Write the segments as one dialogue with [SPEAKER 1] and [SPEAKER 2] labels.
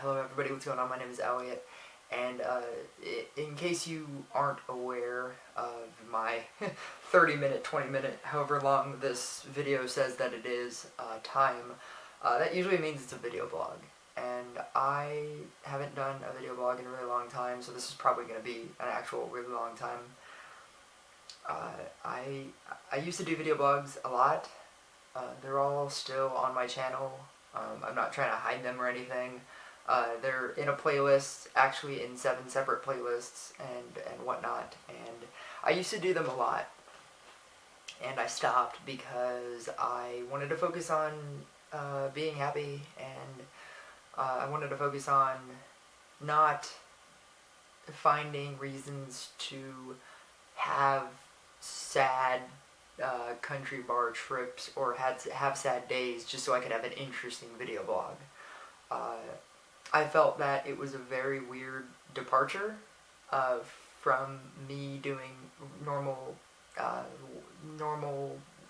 [SPEAKER 1] Hello everybody, what's going on? My name is Elliot, and in case you aren't aware of my 30-minute, 20-minute, however long this video says that it is, time, that usually means it's a video blog. And I haven't done a video blog in a really long time, so this is probably going to be an actual really long time. I used to do video blogs a lot. They're all still on my channel. I'm not trying to hide them or anything. They're in a playlist, actually in 7 separate playlists and whatnot, and I used to do them a lot, and I stopped because I wanted to focus on being happy, and I wanted to focus on not finding reasons to have sad country bar trips or have sad days just so I could have an interesting video blog. I felt that it was a very weird departure from me doing normal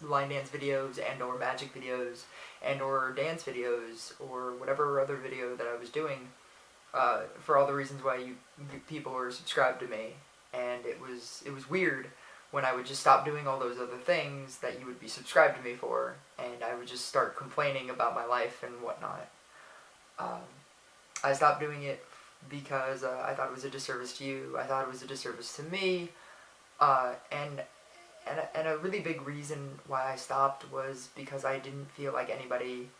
[SPEAKER 1] line dance videos and or magic videos and or dance videos or whatever other video that I was doing, for all the reasons why you people are subscribed to me. And it was weird when I would just stop doing all those other things that you would be subscribed to me for, and I would just start complaining about my life and whatnot. I stopped doing it because I thought it was a disservice to you. I thought it was a disservice to me, and a really big reason why I stopped was because I didn't feel like anybody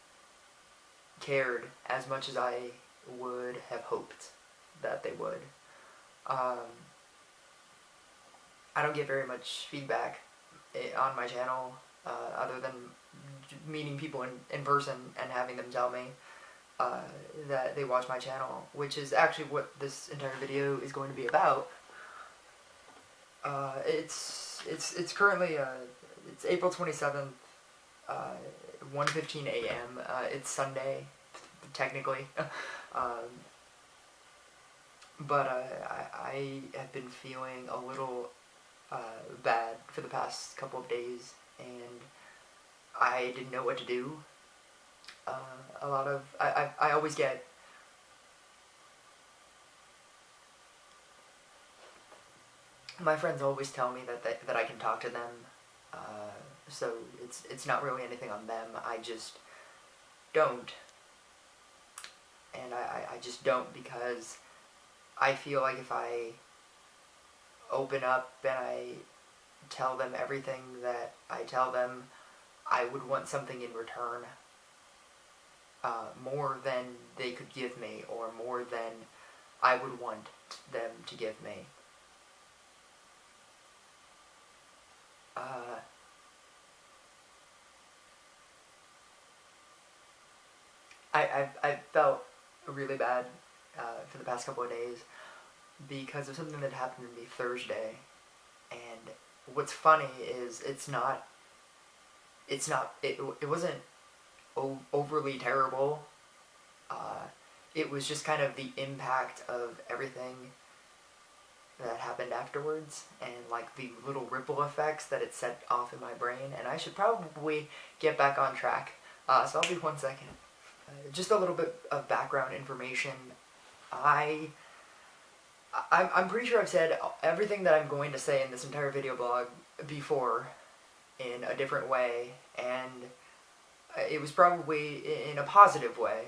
[SPEAKER 1] cared as much as I would have hoped that they would. I don't get very much feedback on my channel, other than meeting people in person and having them tell me that they watch my channel, which is actually what this entire video is going to be about. It's currently it's April 27th, 1:15 a.m. It's Sunday, technically, but I have been feeling a little bad for the past couple of days, and I didn't know what to do. I always get my friends always tell me that I can talk to them, so it's not really anything on them. I just don't, and I just don't because I feel like if I open up and I tell them everything that I tell them, I would want something in return. More than they could give me, or more than I would want them to give me. I felt really bad for the past couple of days because of something that happened to me Thursday, and what's funny is it wasn't overly terrible. It was just kind of the impact of everything that happened afterwards, and like the little ripple effects that it set off in my brain, and I should probably get back on track. So I'll be 1 second. Just a little bit of background information. I'm pretty sure I've said everything that I'm going to say in this entire video blog before in a different way, and it was probably in a positive way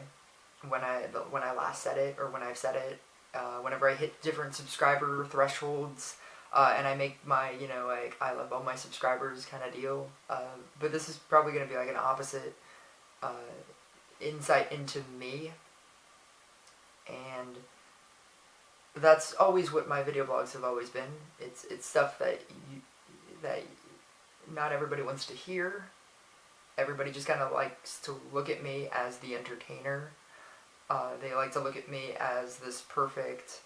[SPEAKER 1] when I last said it, or when I've said it, whenever I hit different subscriber thresholds, and I make my, like, I love all my subscribers kind of deal. But this is probably going to be like an opposite insight into me, and that's always what my video blogs have always been. It's stuff that not everybody wants to hear. Everybody just kind of likes to look at me as the entertainer. They like to look at me as this perfect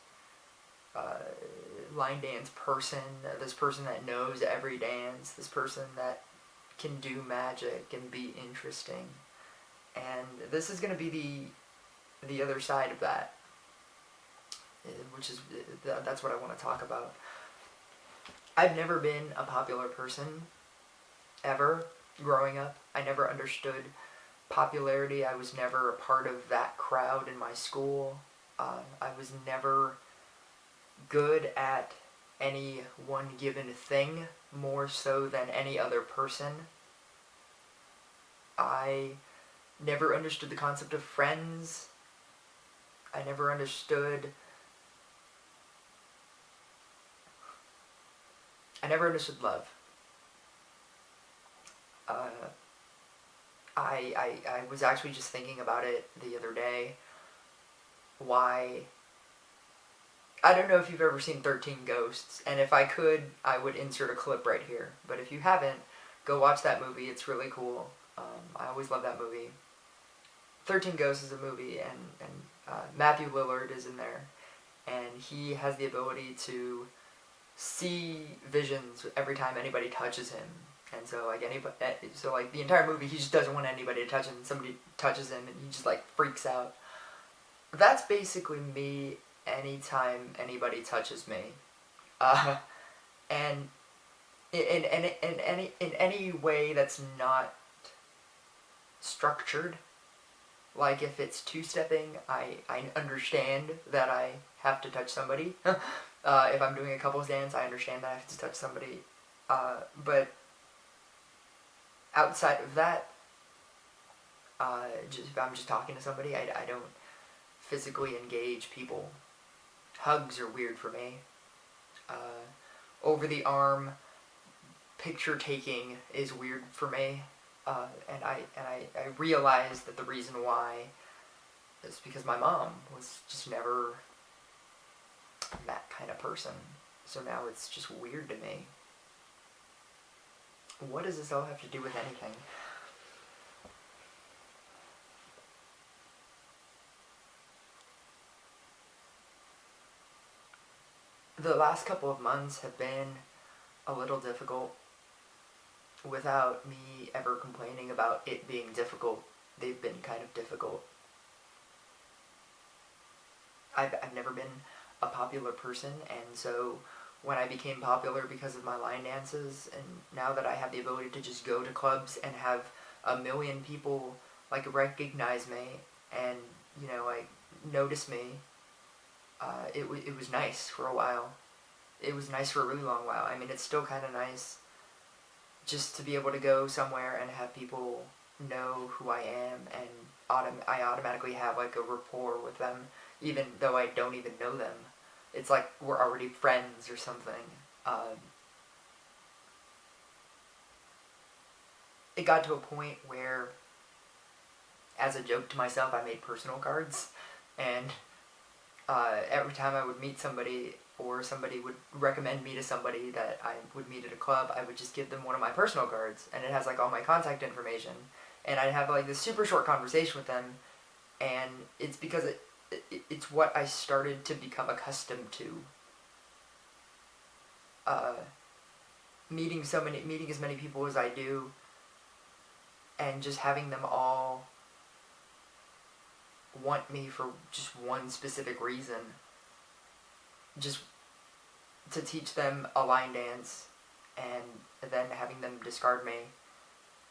[SPEAKER 1] line dance person, this person that knows every dance, this person that can do magic and be interesting. And this is going to be the other side of that, which is, that's what I want to talk about. I've never been a popular person, ever. Growing up, I never understood popularity. I was never a part of that crowd in my school. I was never good at any one given thing more so than any other person. I never understood the concept of friends. I never understood love. Uh, I was actually just thinking about it the other day. Why? I don't know if you've ever seen 13 Ghosts, and if I could, I would insert a clip right here. But if you haven't, go watch that movie. It's really cool. I always love that movie. 13 Ghosts is a movie, and Matthew Lillard is in there, and he has the ability to see visions every time anybody touches him. And so like the entire movie, he just doesn't want anybody to touch him. And somebody touches him, and he just like freaks out. That's basically me anytime anybody touches me, and in any way that's not structured. Like if it's two-stepping, I understand that I have to touch somebody. If I'm doing a couples dance, I understand that I have to touch somebody. But outside of that, if I'm just talking to somebody, I don't physically engage people. Hugs are weird for me. Over the arm picture taking is weird for me. And I realized that the reason why is because my mom was just never that kind of person. So now it's just weird to me. What does this all have to do with anything? The last couple of months have been a little difficult. Without me ever complaining about it being difficult, they've been kind of difficult. I've never been a popular person, and so when I became popular because of my line dances, and now that I have the ability to just go to clubs and have 1 million people like recognize me and like notice me, it was nice for a while. It was nice for a really long while. I mean, it's still kind of nice just to be able to go somewhere and have people know who I am, and I automatically have like a rapport with them, even though I don't even know them. It's like we're already friends or something. It got to a point where, as a joke to myself, I made personal cards, and every time I would meet somebody, or somebody would recommend me to somebody that I would meet at a club, I would just give them one of my personal cards, and it has like all my contact information, and I'd have like this super short conversation with them, and it's because it's what I started to become accustomed to. Meeting as many people as I do, and just having them all want me for just one specific reason. Just to teach them a line dance, and then having them discard me,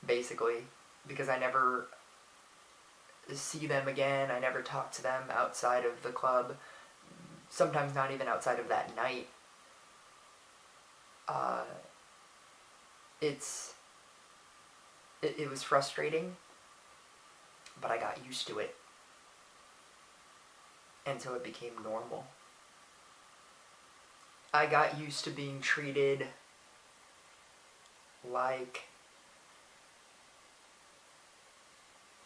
[SPEAKER 1] basically, because I never see them again. I never talk to them outside of the club, sometimes not even outside of that night. It was frustrating, but I got used to it, and so it became normal. I got used to being treated like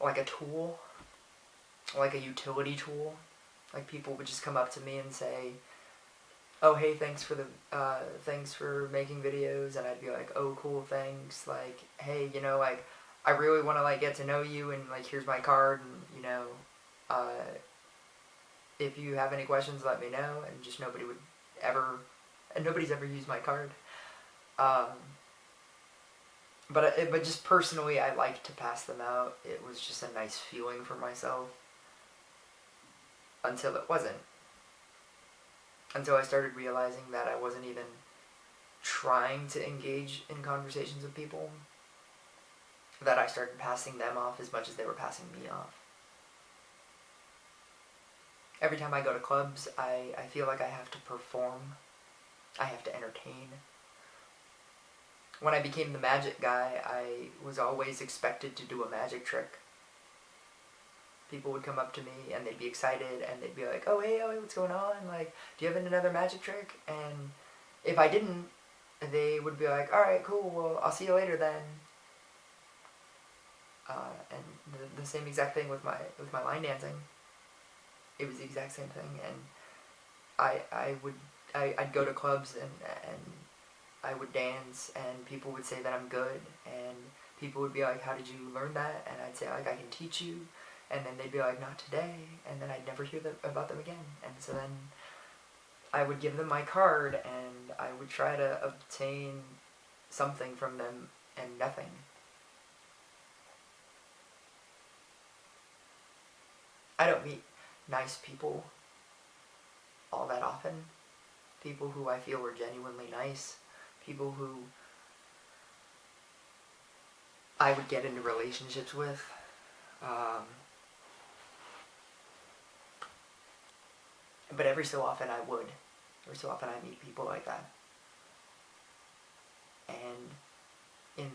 [SPEAKER 1] a tool, like a utility tool. Like people would just come up to me and say, "Oh, hey, thanks for making videos," and I'd be like, "Oh, cool, thanks." Like, "Hey, like, I really want to like get to know you, and like, here's my card, and if you have any questions, let me know." And just nobody's ever used my card. But just personally, I like to pass them out. It was just a nice feeling for myself. Until it wasn't. Until I started realizing that I wasn't even trying to engage in conversations with people. That I started passing them off as much as they were passing me off. Every time I go to clubs, I feel like I have to perform. I have to entertain. When I became the magic guy, I was always expected to do a magic trick. People would come up to me and they'd be excited and they'd be like, hey, what's going on? Like, do you have another magic trick? And if I didn't, they would be like, alright, cool, well, I'll see you later then. And the same exact thing with my line dancing. It was the exact same thing, and I'd go to clubs and I would dance, and people would say that I'm good, and people would be like, how did you learn that? And I'd say, like, I can teach you, and then they'd be like, not today, and then I'd never hear about them again. And so then I would give them my card, and I would try to obtain something from them, and nothing. I don't meet nice people all that often. People who I feel are genuinely nice. People who I would get into relationships with. But every so often I would. Every so often I meet people like that. And in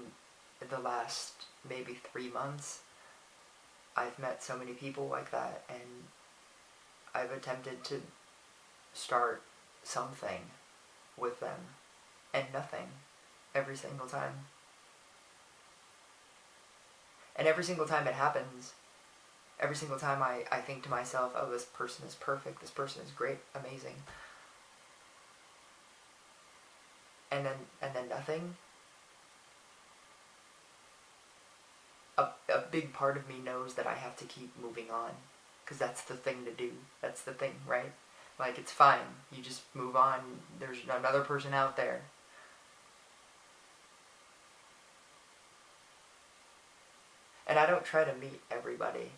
[SPEAKER 1] the last maybe 3 months, I've met so many people like that, and I've attempted to start something with them, and nothing, every single time. And every single time it happens, every single time I think to myself, oh, this person is perfect, this person is great, amazing. And then nothing. A big part of me knows that I have to keep moving on, because that's the thing to do. That's the thing, right? Like, it's fine. You just move on. There's another person out there. And I don't try to meet everybody.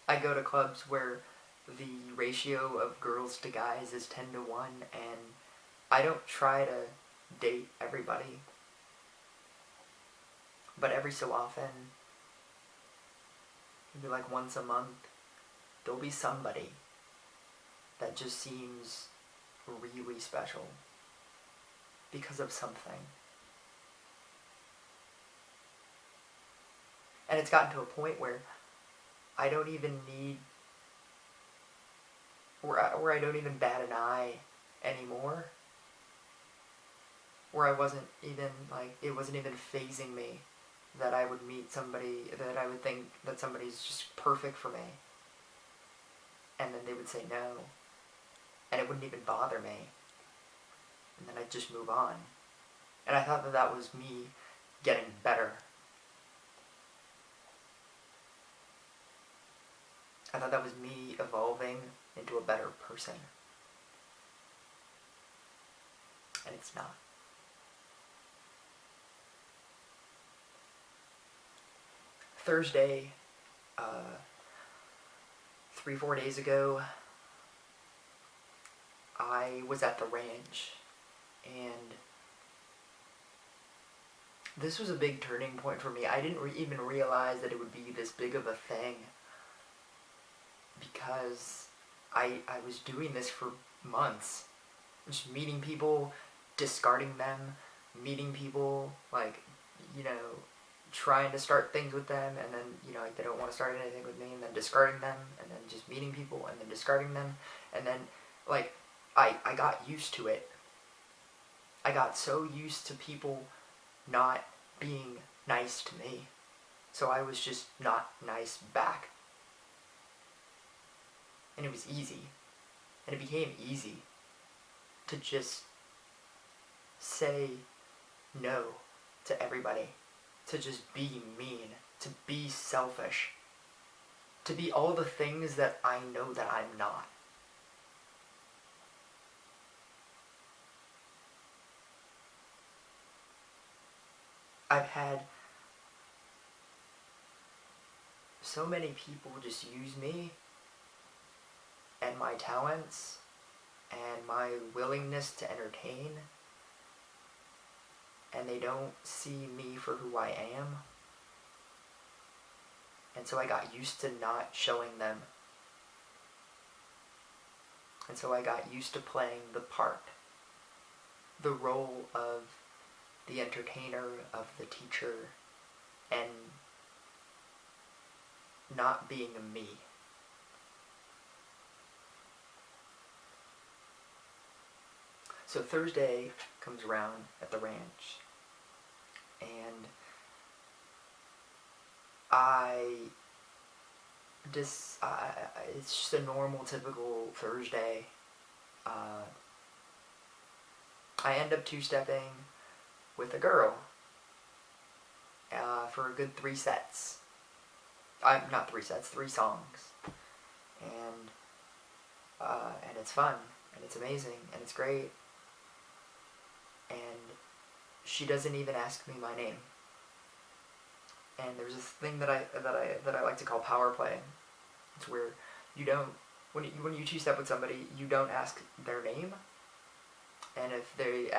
[SPEAKER 1] I go to clubs where the ratio of girls to guys is 10 to 1, and I don't try to date everybody. But every so often, maybe like once a month, there'll be somebody that just seems really special because of something. And it's gotten to a point where I don't even need, where I don't even bat an eye anymore. Where I wasn't even, like, it wasn't even phasing me that I would meet somebody, that I would think that somebody's just perfect for me. And then they would say no. And it wouldn't even bother me. And then I'd just move on. And I thought that that was me getting better. I thought that was me evolving into a better person. And it's not. Thursday, 3-4 days ago, I was at the ranch, and this was a big turning point for me. I didn't even realize that it would be this big of a thing, because I was doing this for months. Just meeting people, discarding them, meeting people, like, trying to start things with them, and then, like, they don't want to start anything with me, and then discarding them, and then just meeting people, and then discarding them, and then, like, I got used to it. I got so used to people not being nice to me, so I was just not nice back. And it was easy, and it became easy to just say no to everybody, to just be mean, to be selfish, to be all the things that I know that I'm not. I've had so many people just use me and my talents and my willingness to entertain, and they don't see me for who I am. And so I got used to not showing them And so I got used to playing the part, the role of the entertainer, of the teacher, and not being a me. So Thursday comes around at the ranch, and it's just a normal, typical Thursday. I end up two-stepping with a girl for a good 3 sets. Not 3 sets, 3 songs. And it's fun, and it's amazing, and it's great. And she doesn't even ask me my name. And there's this thing that I like to call power play. It's where you don't, when you two-step with somebody, you don't ask their name. And if they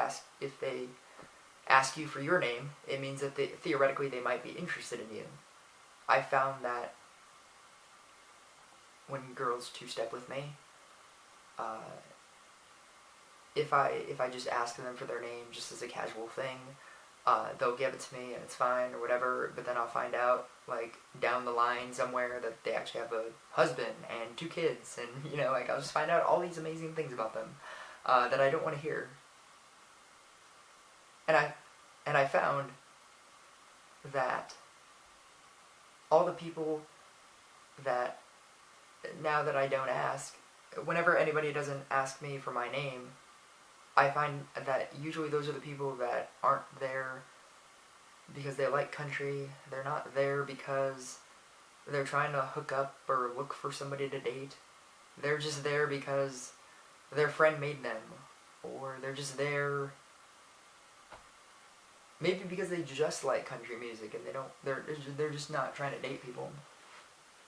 [SPEAKER 1] ask you for your name, it means that theoretically they might be interested in you. I found that when girls two-step with me, if I just ask them for their name just as a casual thing, they'll give it to me and it's fine or whatever, but then I'll find out, like, down the line somewhere that they actually have a husband and 2 kids, and, you know, like, I'll just find out all these amazing things about them that I don't want to hear. And I found that all the people that, now that I don't ask, whenever anybody doesn't ask me for my name, I find that usually those are the people that aren't there because they like country. They're not there because they're trying to hook up or look for somebody to date. They're just there because their friend made them, or they're just there maybe because they just like country music and they're just not trying to date people.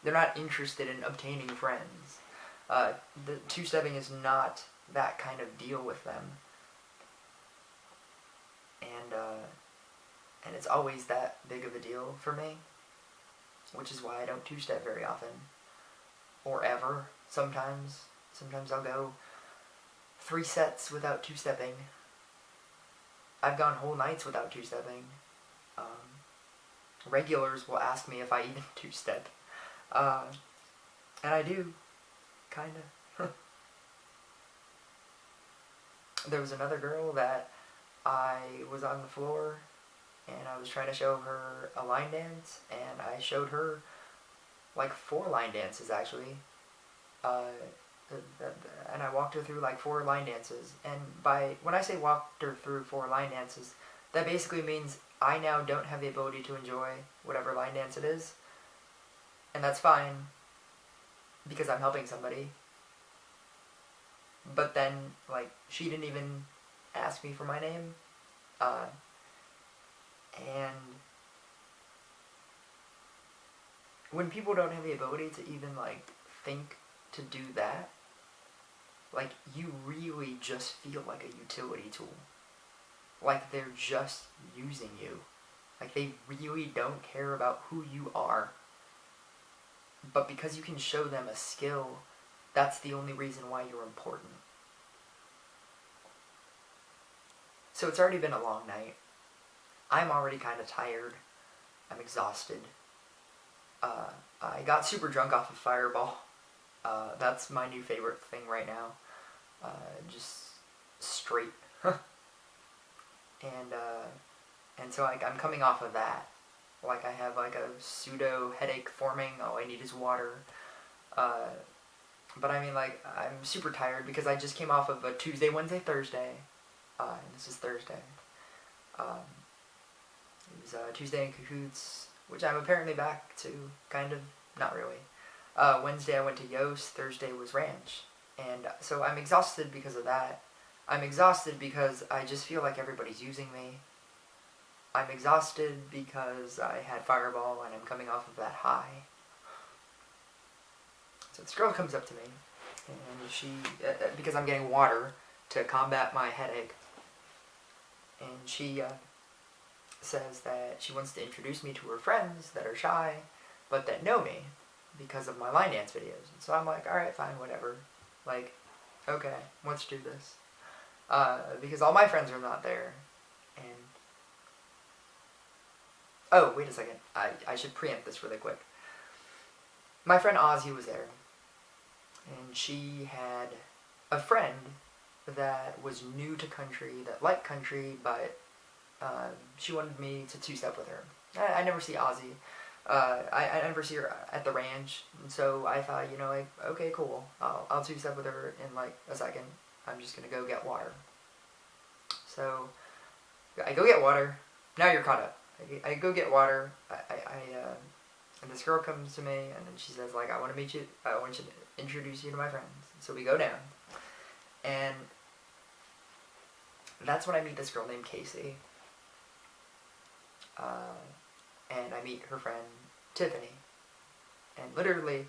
[SPEAKER 1] They're not interested in obtaining friends. The two-stepping is not that kind of deal with them. And it's always that big of a deal for me, which is why I don't two-step very often, or ever. Sometimes I'll go 3 sets without two-stepping. I've gone whole nights without two-stepping. Regulars will ask me if I even two-step. And I do, kinda. There was another girl that I was on the floor and I was trying to show her a line dance, and I showed her like 4 line dances actually. And I walked her through like 4 line dances, and when I say walked her through 4 line dances, that basically means I now don't have the ability to enjoy whatever line dance it is, and that's fine, because I'm helping somebody. But then, like, she didn't even ask me for my name, and when people don't have the ability to even, like, think to do that, like, you really just feel like a utility tool. Like, they're just using you. Like, they really don't care about who you are. But because you can show them a skill, that's the only reason why you're important. So it's already been a long night. I'm already kind of tired. I'm exhausted. I got super drunk off of Fireball. That's my new favorite thing right now. Just straight. And so I'm coming off of that. Like, I have like a pseudo headache forming. All I need is water. But I mean, like, I'm super tired because I just came off of a Tuesday, Wednesday, Thursday. And this is Thursday. It was Tuesday in Cahoots, which I'm apparently back to, kind of, not really. Wednesday I went to Yost, Thursday was Ranch. And so I'm exhausted because of that. I'm exhausted because I just feel like everybody's using me. I'm exhausted because I had Fireball and I'm coming off of that high. So this girl comes up to me, and she, because I'm getting water to combat my headache, and she says that she wants to introduce me to her friends that are shy, but that know me because of my line dance videos. And so I'm like, alright, fine, whatever. Like, Okay, let's do this. Because all my friends are not there. And oh, wait a second. I should preempt this really quick. My friend Ozzy was there, and she had a friend that was new to country, that liked country, but she wanted me to two-step with her. I never see Ozzy. I never see her at the ranch, and so I thought, like, okay, cool. I'll two-step with her in like a second. I'm just gonna go get water. So I go get water. Now you're caught up. I go get water. And this girl comes to me, and then she says, like, I want to meet you. I want you to introduce you to my friends. So we go down, and that's when I meet this girl named Casey. And I meet her friend Tiffany. And literally,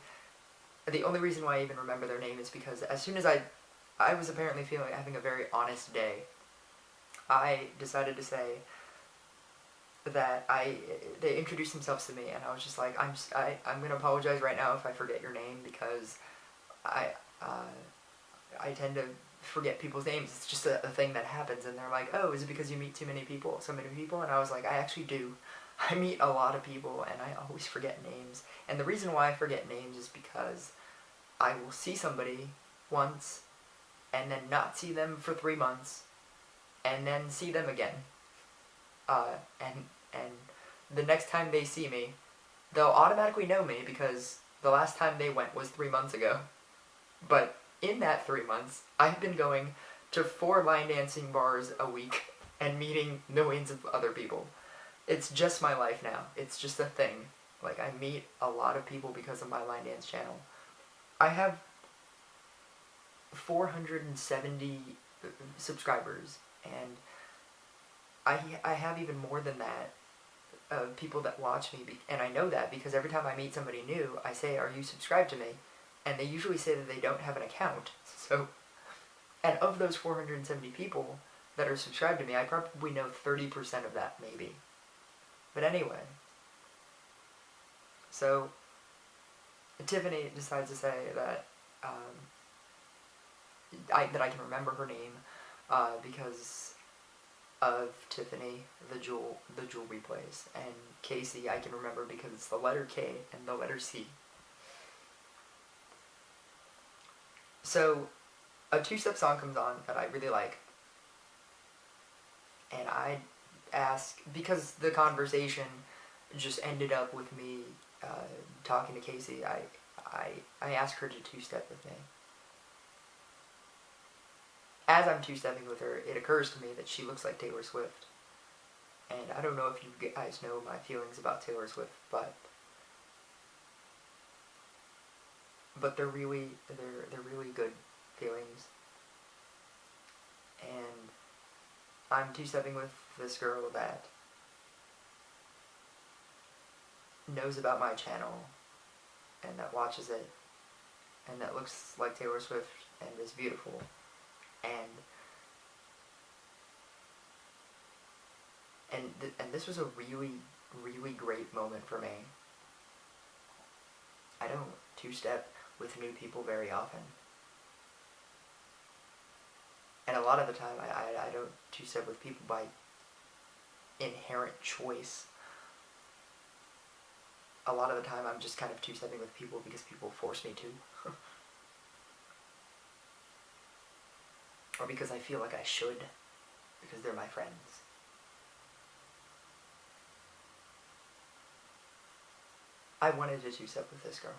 [SPEAKER 1] the only reason why I even remember their name is because as soon as I was apparently having a very honest day, I decided to say that they introduced themselves to me, and I was just like, I'm gonna apologize right now if I forget your name, because I tend to forget people's names. It's just a thing that happens. And they're like, oh, is it because you meet so many people? And I was like, I actually do. I meet a lot of people, and I always forget names. And the reason why I forget names is because I will see somebody once, and then not see them for 3 months, and then see them again. And the next time they see me, they'll automatically know me because the last time they went was 3 months ago. But in that 3 months, I've been going to 4 line dancing bars a week and meeting millions of other people. It's just my life now. It's just a thing. Like, I meet a lot of people because of my line dance channel. I have 470 subscribers, and I have even more than that of people that watch me, and I know that because every time I meet somebody new, I say, are you subscribed to me? And they usually say that they don't have an account. So, and of those 470 people that are subscribed to me, I probably know 30% of that, maybe. But anyway, so Tiffany decides to say that that I can remember her name because of Tiffany, the jewelry place, and Casey I can remember because it's the letter K and the letter C. So a two-step song comes on that I really like, and I ask, because the conversation just ended up with me talking to Casey, I ask her to two-step with me. As I'm two-stepping with her, it occurs to me that she looks like Taylor Swift. And I don't know if you guys know my feelings about Taylor Swift, but they're really good feelings. And I'm two-stepping with this girl that knows about my channel and that watches it and that looks like Taylor Swift and is beautiful. And this was a really great moment for me. I don't two-step with new people very often. And a lot of the time, I don't two-step with people by inherent choice. A lot of the time, I'm just kind of two-stepping with people because people force me to. Or because I feel like I should, because they're my friends. I wanted to two-step with this girl.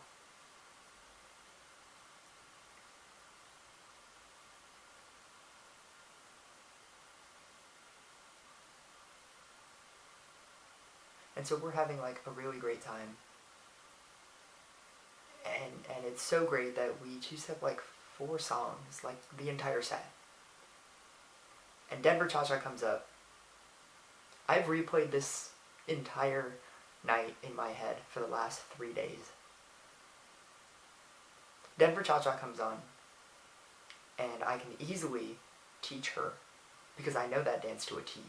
[SPEAKER 1] And so we're having like a really great time. And it's so great that we two-step like 4 songs, like the entire set. And Denver Cha-Cha comes up. I've replayed this entire night in my head for the last 3 days. Denver Cha-Cha comes on, and I can easily teach her because I know that dance to a T.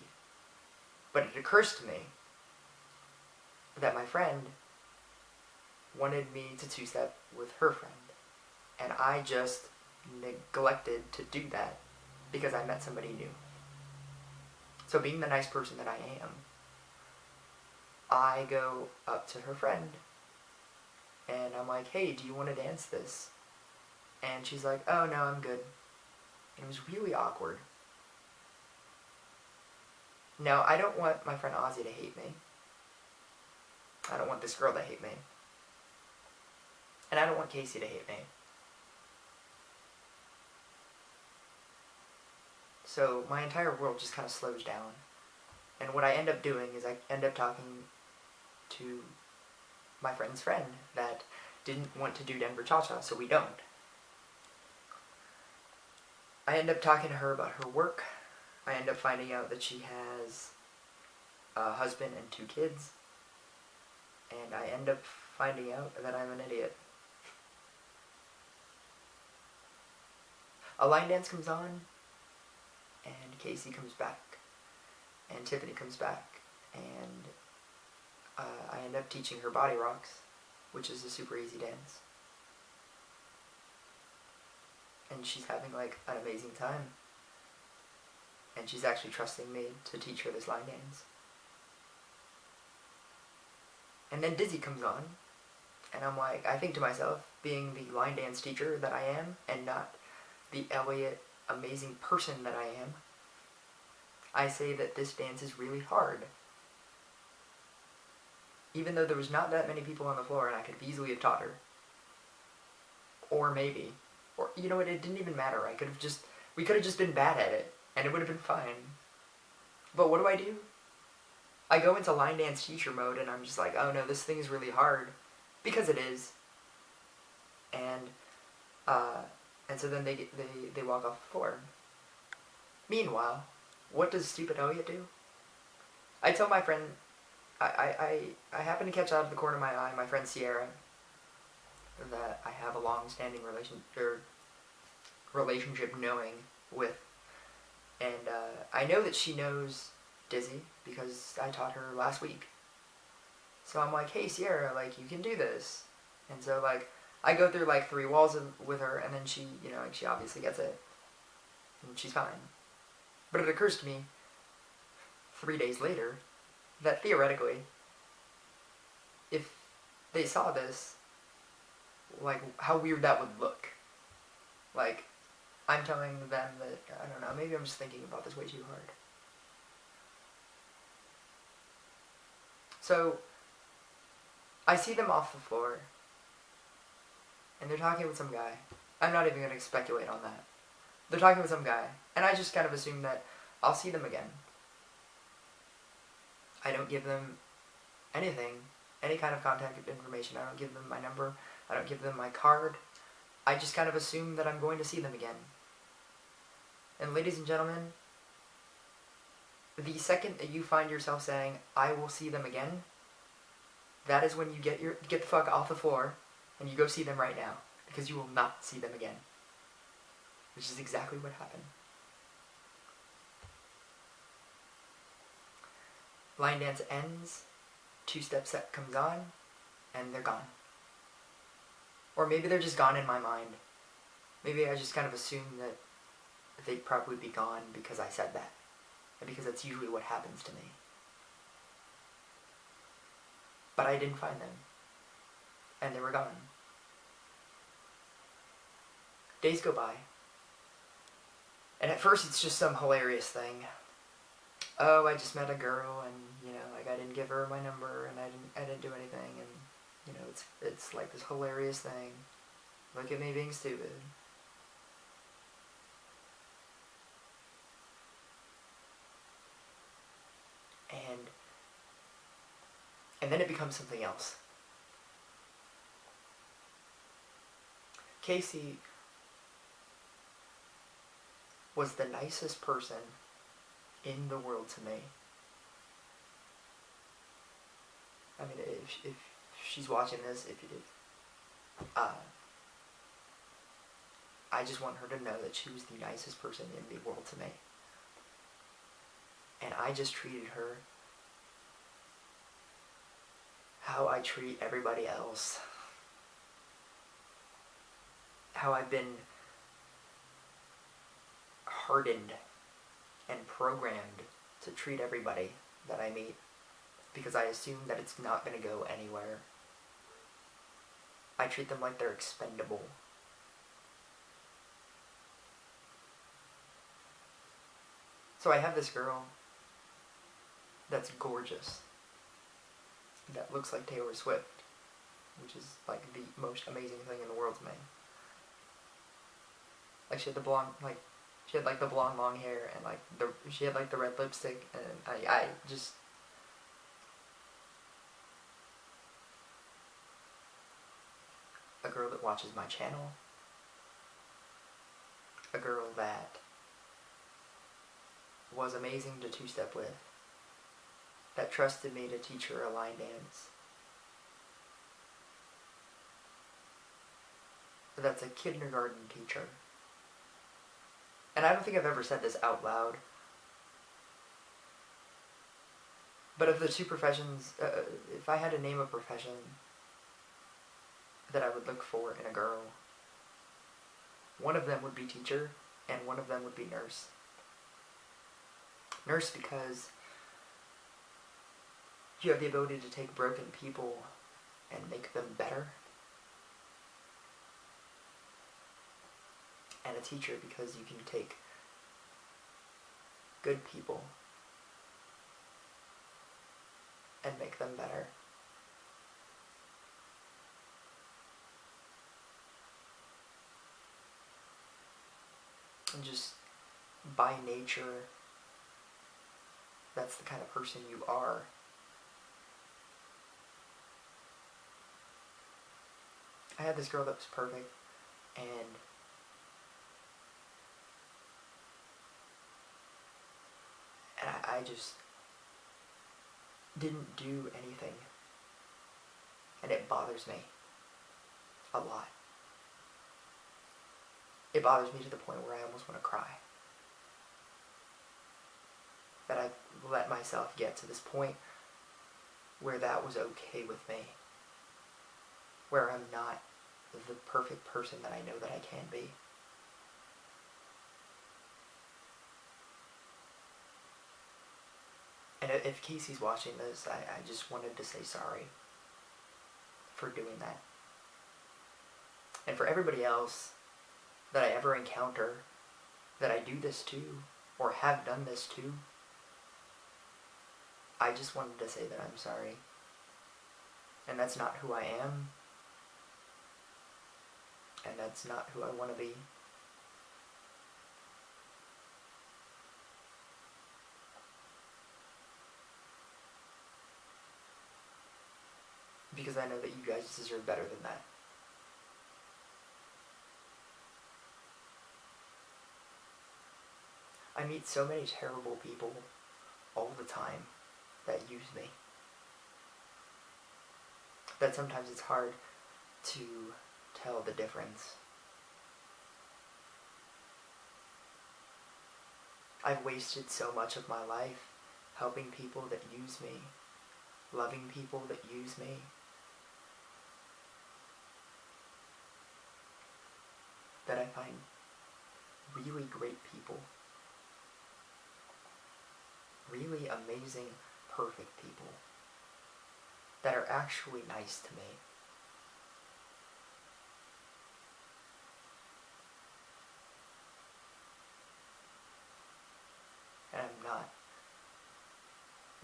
[SPEAKER 1] But it occurs to me that my friend wanted me to two-step with her friend, and I just neglected to do that because I met somebody new. So being the nice person that I am, I go up to her friend and I'm like, hey, do you want to dance this? And she's like, oh no, I'm good. And it was really awkward. Now, I don't want my friend Ozzy to hate me. I don't want this girl to hate me. And I don't want Casey to hate me. So my entire world just kind of slows down. And what I end up doing is I end up talking to my friend's friend that didn't want to do Denver Cha-Cha, so we don't. I end up talking to her about her work. I end up finding out that she has a husband and 2 kids. And I end up finding out that I'm an idiot. A line dance comes on, and Casey comes back, and Tiffany comes back, and I end up teaching her Body Rocks, which is a super easy dance. And she's having like an amazing time. And she's actually trusting me to teach her this line dance. And then Dizzy comes on, and I'm like, I think to myself, being the line dance teacher that I am, and not the Elliot amazing person that I am, I say that this dance is really hard. Even though there was not that many people on the floor and I could easily have taught her. Or maybe. Or, you know what, it didn't even matter. We could have just been bad at it, and it would have been fine. But what do? I go into line dance teacher mode, and I'm just like, oh no, this thing is really hard. Because it is. And so then they walk off the floor. Meanwhile, what does stupid Elliot do? I tell my friend, I happen to catch out of the corner of my eye my friend Sierra, that I have a long-standing relationship knowing with. And I know that she knows Dizzy because I taught her last week. So I'm like, hey Sierra, like, you can do this. And so like, I go through like 3 walls with her, and then she, you know, like, she obviously gets it. And she's fine. But it occurs to me 3 days later that theoretically, if they saw this, like, how weird that would look. Like, I'm telling them that, I don't know, maybe I'm just thinking about this way too hard. So, I see them off the floor, and they're talking with some guy. I'm not even going to speculate on that. They're talking with some guy, and I just kind of assume that I'll see them again. I don't give them anything, any kind of contact information. I don't give them my number. I don't give them my card. I just kind of assume that I'm going to see them again. And ladies and gentlemen, the second that you find yourself saying, I will see them again, that is when you get the fuck off the floor and you go see them right now. Because you will not see them again. Which is exactly what happened. Line dance ends, 2-step set comes on, and they're gone. Or maybe they're just gone in my mind. Maybe I just kind of assume that they'd probably be gone because I said that. And because that's usually what happens to me. But I didn't find them. And they were gone. Days go by. And at first it's just some hilarious thing. Oh, I just met a girl, and, you know, like, I didn't give her my number, and I didn't do anything, and, you know, it's like this hilarious thing. Look at me being stupid. And then it becomes something else. Casey was the nicest person in the world to me. I mean, if she's watching this, I just want her to know that she was the nicest person in the world to me. And I just treated her how I treat everybody else. How I've been hardened and programmed to treat everybody that I meet because I assume that it's not going to go anywhere. I treat them like they're expendable. So I have this girl that's gorgeous, that looks like Taylor Swift, which is like the most amazing thing in the world to me. Like she had the blonde, the blonde long hair, and she had like the red lipstick, and I just, a girl that watches my channel, a girl that was amazing to two-step with, that trusted me to teach her a line dance, that's a kindergarten teacher. And I don't think I've ever said this out loud, but of the two professions, if I had to name a profession that I would look for in a girl, one of them would be teacher, and one of them would be nurse. Nurse because you have the ability to take broken people and make them better. And a teacher because you can take good people and make them better. And just by nature, that's the kind of person you are. I had this girl that was perfect, and I just didn't do anything. And it bothers me a lot. It bothers me to the point where I almost want to cry. That I let myself get to this point where that was okay with me. Where I'm not the perfect person that I know that I can be. And if Casey's watching this, I just wanted to say sorry for doing that. And for everybody else that I ever encounter that I do this to, or have done this to, I just wanted to say that I'm sorry. And that's not who I am. And that's not who I want to be. Because I know that you guys deserve better than that. I meet so many terrible people all the time that use me, that sometimes it's hard to tell the difference. I've wasted so much of my life helping people that use me, loving people that use me. That I find really great people, really amazing, perfect people that are actually nice to me. And I'm not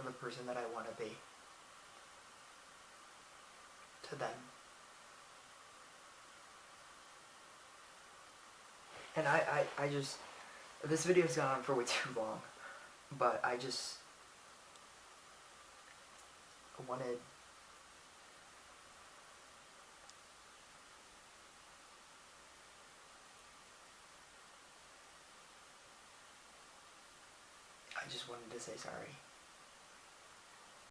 [SPEAKER 1] the person that I want to be to them. And I just, this video's gone on for way too long, but I just wanted to say sorry.